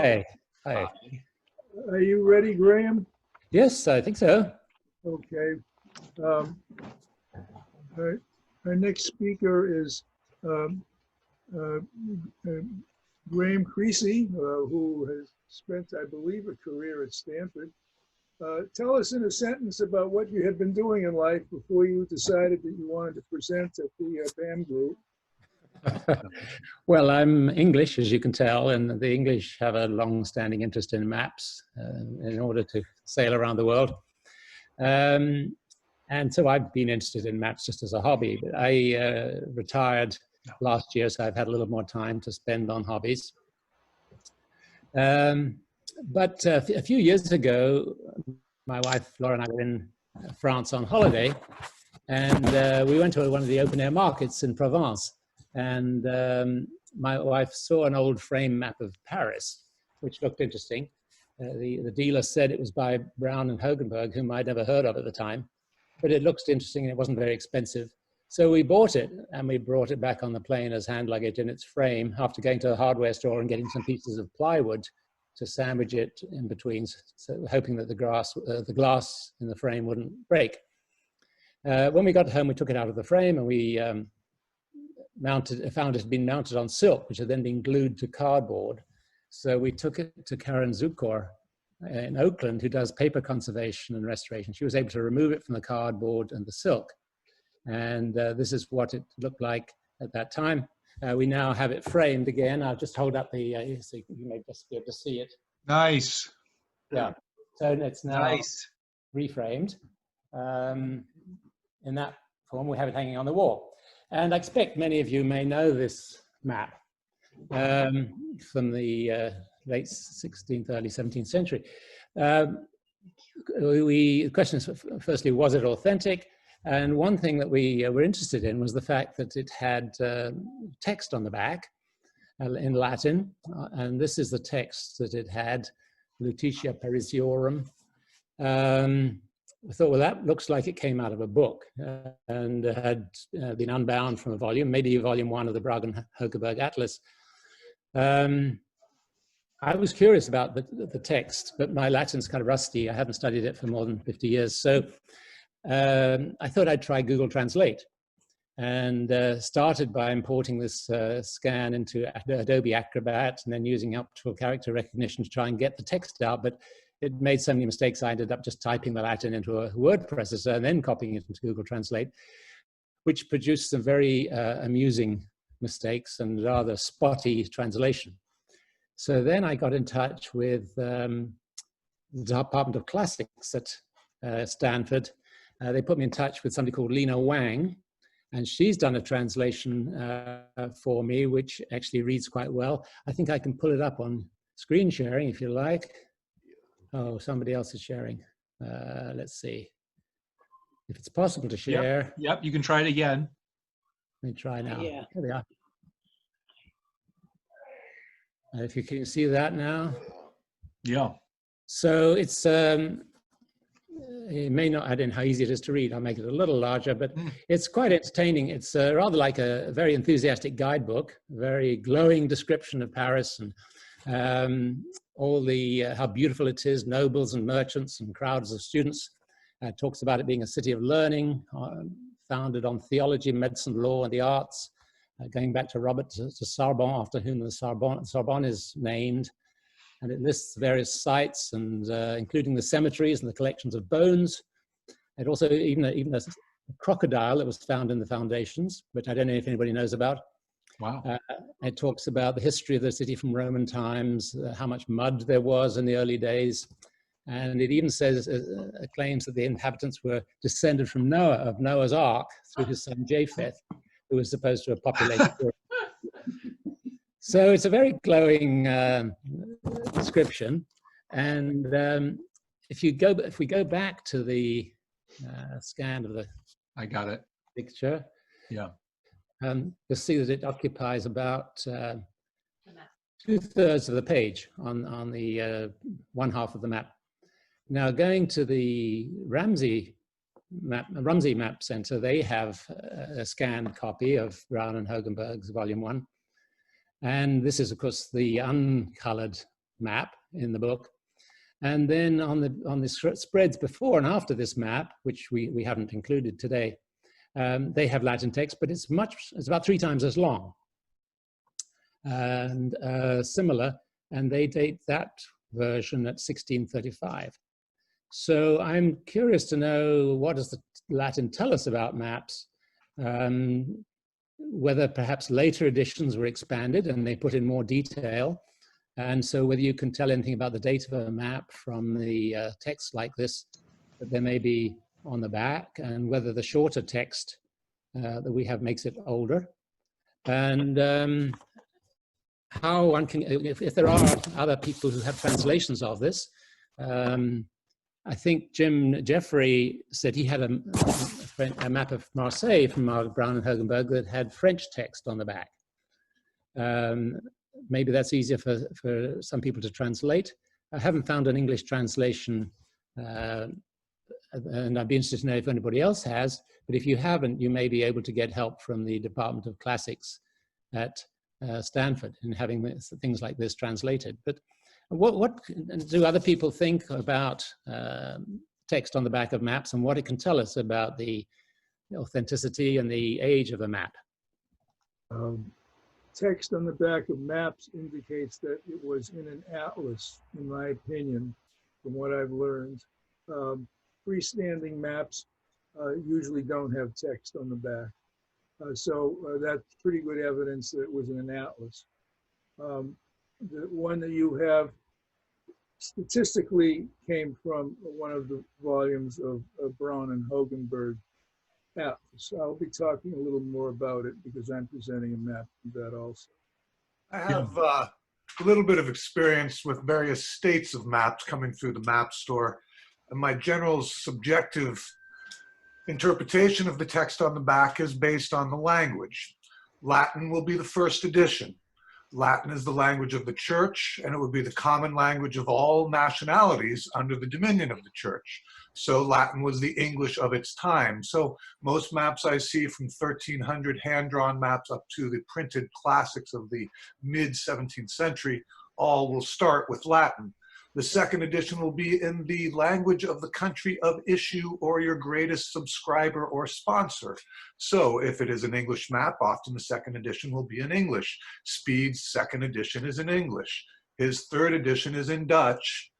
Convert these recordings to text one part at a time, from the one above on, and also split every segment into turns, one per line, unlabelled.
Hi. Hi.
Are you ready, Graham?
Yes, I think so.
Okay. Um, our next speaker is um, uh, uh, Graham Creasey, who has spent, I believe, a career at Stanford. Tell us in a sentence about what you had been doing in life before you decided that you wanted to present at the BAM group.
Well, I'm English, as you can tell, and the English have a long-standing interest in maps in order to sail around the world. And so I've been interested in maps just as a hobby. But I retired last year, so I've had a little more time to spend on hobbies. But a few years ago, my wife Laura and I were in France on holiday, and we went to one of the open-air markets in Provence. And my wife saw an old frame map of Paris, which looked interesting. The dealer said it was by Brown and Hogenberg, whom I'd never heard of at the time, but it looked interesting and it wasn't very expensive. So we bought it and we brought it back on the plane as hand luggage in its frame after going to a hardware store and getting some pieces of plywood to sandwich it in between, so hoping that the glass in the frame wouldn't break. When we got home, we took it out of the frame and we found it had been mounted on silk, which had then been glued to cardboard. So we took it to Karen Zukor in Oakland, who does paper conservation and restoration. She was able to remove it from the cardboard and the silk. And this is what it looked like at that time. We now have it framed again. I'll just hold up the, so you may just be able to see it.
Nice.
Yeah, so it's now
Nice.
reframed. In that form, we have it hanging on the wall. And I expect many of you may know this map from the late 16th, early 17th century. The question is, firstly, was it authentic? And one thing that we were interested in was the fact that it had text on the back in Latin. And this is the text that it had, Lutetia Parisiorum. I thought, well, that looks like it came out of a book and had been unbound from a volume, maybe volume 1 of the Bragg and Hogeberg Atlas. I was curious about the text, but my Latin's kind of rusty. I haven't studied it for more than 50 years. So I thought I'd try Google Translate and started by importing this scan into Adobe Acrobat and then using optical character recognition to try and get the text out. But it made so many mistakes, I ended up just typing the Latin into a word processor and then copying it into Google Translate, which produced some very amusing mistakes and rather spotty translation. So then I got in touch with the Department of Classics at Stanford. They put me in touch with somebody called Lena Wang, and she's done a translation for me, which actually reads quite well. I think I can pull it up on screen sharing if you like. Oh, somebody else is sharing. Let's see if it's possible to share.
Yep, you can try it again.
Let me try now.
Yeah.
Here we are. If you can see that now.
Yeah.
So it's, it may not add in how easy it is to read. I'll make it a little larger, but it's quite entertaining. It's rather like a very enthusiastic guidebook, very glowing description of Paris and all the, how beautiful it is, nobles and merchants and crowds of students. Talks about it being a city of learning, founded on theology, medicine, law, and the arts. Going back to Robert to Sorbonne, after whom the Sorbonne is named. And it lists various sites, and including the cemeteries and the collections of bones. It also, even a crocodile that was found in the foundations, which I don't know if anybody knows about.
Wow.
It talks about the history of the city from Roman times, how much mud there was in the early days. And it even says, claims that the inhabitants were descended from Noah, of Noah's Ark, through his son Japheth, who was supposed to have populated Europe. So it's a very glowing description. And if we go back to the scan of the
I got it.
picture,
Yeah.
you'll see that it occupies about 2/3 of the page on the one half of the map. Now, going to the Rumsey Map Center, they have a scanned copy of Brown and Hogenberg's Volume 1. And this is, of course, the uncolored map in the book. And then on the spreads before and after this map, which we haven't included today, they have Latin text, but it's about 3 times as long and similar, and they date that version at 1635. So I'm curious to know, what does the Latin tell us about maps? Whether perhaps later editions were expanded and they put in more detail. And so whether you can tell anything about the date of a map from the text like this that there may be on the back, and whether the shorter text that we have makes it older. And how one can, if there are other people who have translations of this, I think Jim Jeffrey said he had a map of Marseille from Brown and Hogenberg that had French text on the back. Maybe that's easier for some people to translate. I haven't found an English translation, and I'd be interested to know if anybody else has, but if you haven't, you may be able to get help from the Department of Classics at Stanford in having things like this translated. But what do other people think about text on the back of maps, and what it can tell us about the authenticity and the age of a map?
Text on the back of maps indicates that it was in an atlas, in my opinion, from what I've learned. Freestanding maps usually don't have text on the back. So that's pretty good evidence that it was in an atlas. The one that you have statistically came from one of the volumes of Braun and Hogenberg atlas. I'll be talking a little more about it because I'm presenting a map of that also.
I have a little bit of experience with various states of maps coming through the map store, and my general subjective interpretation of the text on the back is based on the language. Latin will be the first edition. Latin is the language of the church, and it would be the common language of all nationalities under the dominion of the church. So Latin was the English of its time. So most maps I see from 1300 hand-drawn maps up to the printed classics of the mid-17th century all will start with Latin. The second edition will be in the language of the country of issue or your greatest subscriber or sponsor. So if it is an English map, often the second edition will be in English. Speed's second edition is in English. His third edition is in Dutch.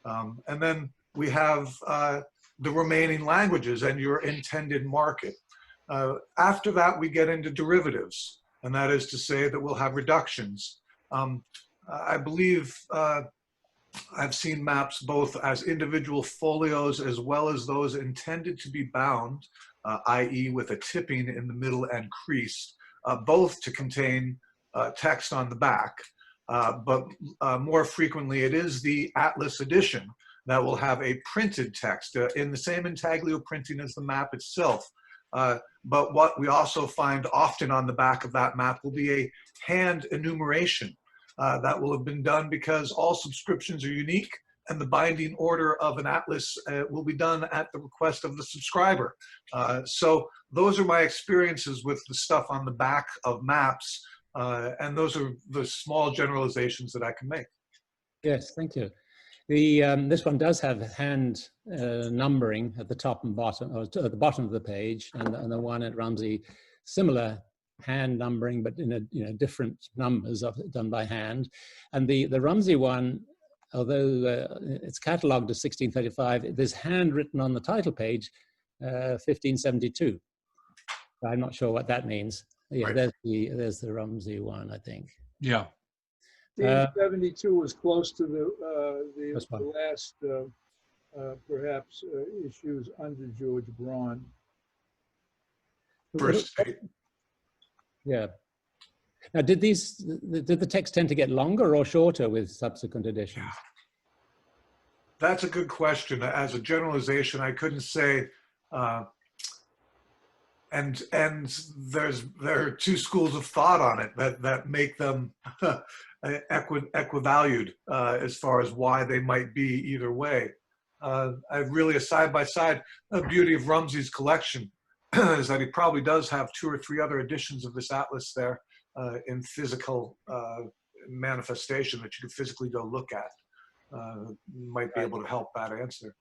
And then we have the remaining languages and your intended market. After that, we get into derivatives, and that is to say that we'll have reductions. I believe I've seen maps both as individual folios as well as those intended to be bound, i.e. with a tipping in the middle and creased, both to contain text on the back. But more frequently, it is the Atlas edition that will have a printed text in the same intaglio printing as the map itself. But what we also find often on the back of that map will be a hand enumeration. That will have been done because all subscriptions are unique, and the binding order of an atlas will be done at the request of the subscriber. So those are my experiences with the stuff on the back of maps, and those are the small generalizations that I can make.
Yes, thank you. This one does have hand numbering at the top and bottom, or at the bottom of the page, and the one at Rumsey, similar hand numbering, but in a different numbers done by hand. And the Rumsey one, although it's catalogued as 1635, there's handwritten on the title page 1572. I'm not sure what that means. Yeah, right. There's the Rumsey one, I think.
Yeah.
1572 was close to the last perhaps issues under George Braun.
First state.
Yeah. Now, did the text tend to get longer or shorter with subsequent editions?
That's a good question. As a generalization, I couldn't say. And there are two schools of thought on it that make them equivalued as far as why they might be either way. I really, a side-by-side, the beauty of Rumsey's collection is that he probably does have 2 or 3 other editions of this atlas there in physical manifestation that you could physically go look at might be able to help that answer.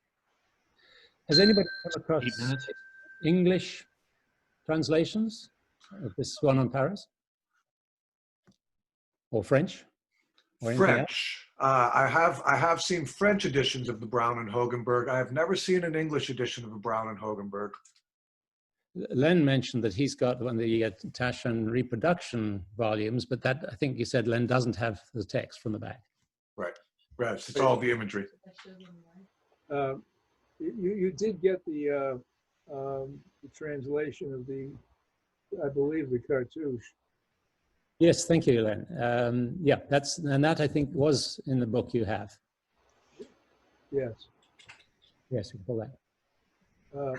Has anybody come across
8 minutes.
English translations of this one on Paris? Or French? Or anything else?
French. I have seen French editions of the Brown and Hogenberg. I have never seen an English edition of the Brown and Hogenberg.
Len mentioned that he's got one of the Taschen reproduction volumes, but that, I think you said, Len doesn't have the text from the back.
Right. Right. It's all the imagery.
You did get the translation of I believe, the cartouche.
Yes, thank you, Len. Yeah, that I think was in the book you have.
Yes.
Yes, we can pull that.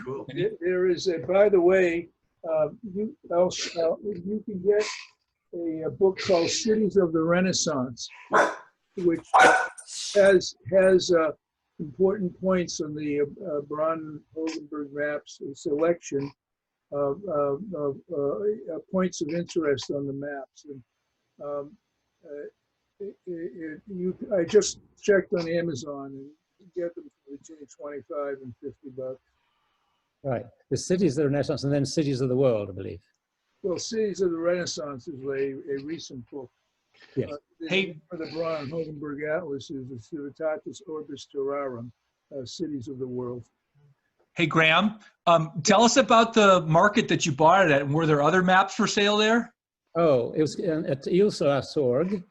Cool.
There is a, by the way, you can get a book called Cities of the Renaissance, which has important points on the Braun-Hogenberg maps, a selection of points of interest on the maps. And I just checked on Amazon, and you can get them for between 25 and 50 bucks.
Right. The Cities of the Renaissance and then Cities of the World, I believe.
Well, Cities of the Renaissance is a recent book.
Yes.
Hey.
For the Braun-Hogenberg Atlas is the Civitatis Orbis Terrarum, Cities of the World.
Hey, Graham, tell us about the market that you bought it at, and were there other maps for sale there?
Oh, it was at Ile-sur-Sorgue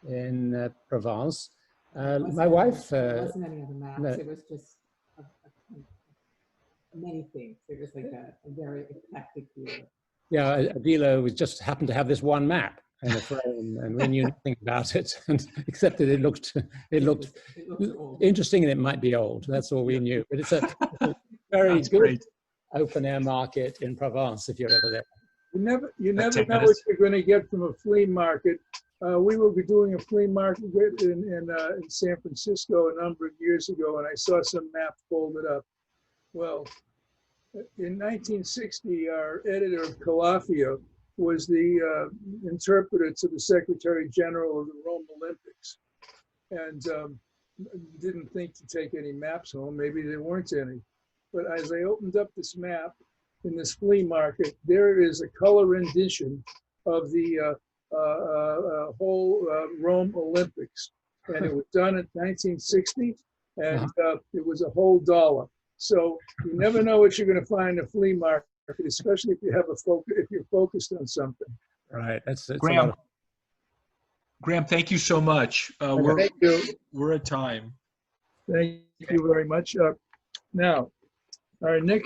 in Provence. My wife...
There wasn't any other maps.
no.
It was just many things. It was like a very eclectic view.
Yeah, Adila was just happened to have this one map in a frame, and we knew nothing about it, except that it looked
old.
interesting, and it might be old. That's all we knew. But it's a very good
Great.
open air market in Provence if you're ever there.
You never
10
know what
minutes.
you're going to get from a flea market. We were doing a flea market in San Francisco a number of years ago, and I saw some maps folded up. Well, in 1960, our editor of Calafia was the interpreter to the Secretary General of the Rome Olympics, and didn't think to take any maps home. Maybe there weren't any. But as I opened up this map in this flea market, there is a color rendition of the whole Rome Olympics. And it was done in 1960, and it was a whole $1. So you never know what you're going to find in a flea market, especially if you have if you're focused on something.
Right. It's
Graham, thank you so much.
Thank you.
We're at time.
Thank you very much. Now, our next